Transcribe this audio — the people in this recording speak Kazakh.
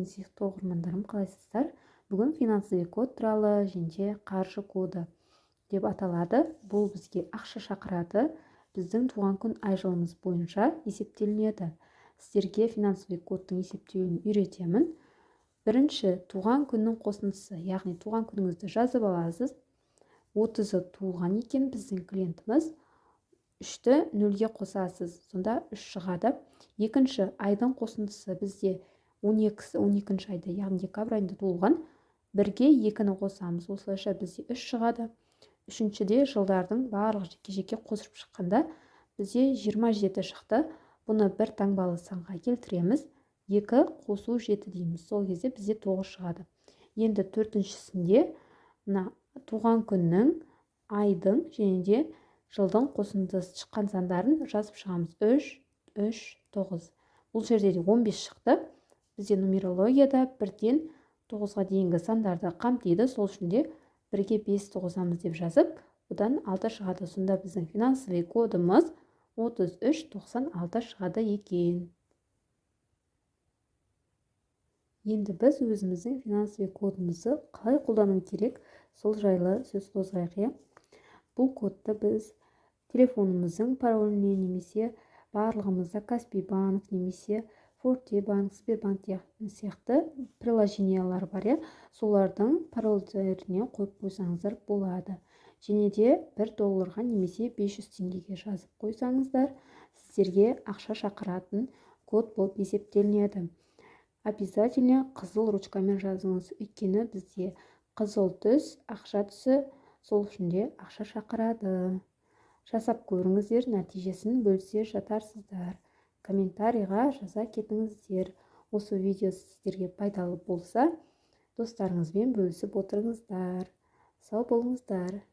Сүйікті оқырмандарым, қалайсыздар? Бүгін финансовый код туралы және қаржы коды деп аталады. Бұл бізге ақша шақырады. Біздің туған күн ай-жылымыз бойынша есептелінеді. Сіздерге финансовый кодтың есептеуін үйретемін. Бірінші, туған күннің қосындысы, яғни туған күніңізді жазып аласыз. 30-ы туылған екен біздің клиентіміз. 3-ті 0-ге қосасыз, сонда 3 шығады. Екінші, айдың қосындысы бізде 12-ші айда, яғни декабрь айында туылған. 1-ге 2-ні қосамыз, осылайша бізде 3 шығады. Үшіншіде жылдардың барлық жеке-жеке қосып шыққанда бізде 27 шықты. Бұны бір таңбалы санға келтіреміз. 2 қосу 7 дейміз. Сол кезде бізде 9 шығады. Енді төртіншісінде туған күннің, айдың және де жылдың қосындысы шыққан сандарын жазып шығамыз. 3, 3, 9. Бұл жерде 15 шықты. Бізде нумерологияда 1-ден 9-ға дейінгі сандарды қамтиды. Сол үшін де 1-ге 5 қосамыз деп жазып, бұдан 6 шығады. Сонда біздің финансовый кодымыз 3396 шығады екен. Енді біз өзіміздің финансовый кодымызды қалай қолдану керек, сол жайлы сөз қозғайық. Бұл кодты біз телефонымыздың пароліне немесе барлығымызда Каспий банк немесе Форте банк, Сбербанк сияқты приложениялар бар. Солардың парольдеріне қойып қойсаңыздар болады. Және де $1 немесе 500 теңгеге жазып қойсаңыздар, сіздерге ақша шақыратын код болып есептелінеді. Обязательно қызыл ручкамен жазыңыз, өйткені бізде қызыл түс, ақша түсі, сол үшін де ақша шақырады. Жасап көріңіздер, нәтижесін бөлісе жатарсыздар. Комментарийға жаза кетіңіздер. Осы видео сіздерге пайдалы болса, достарыңызбен бөлісіп отырыңыздар. Сау болыңыздар.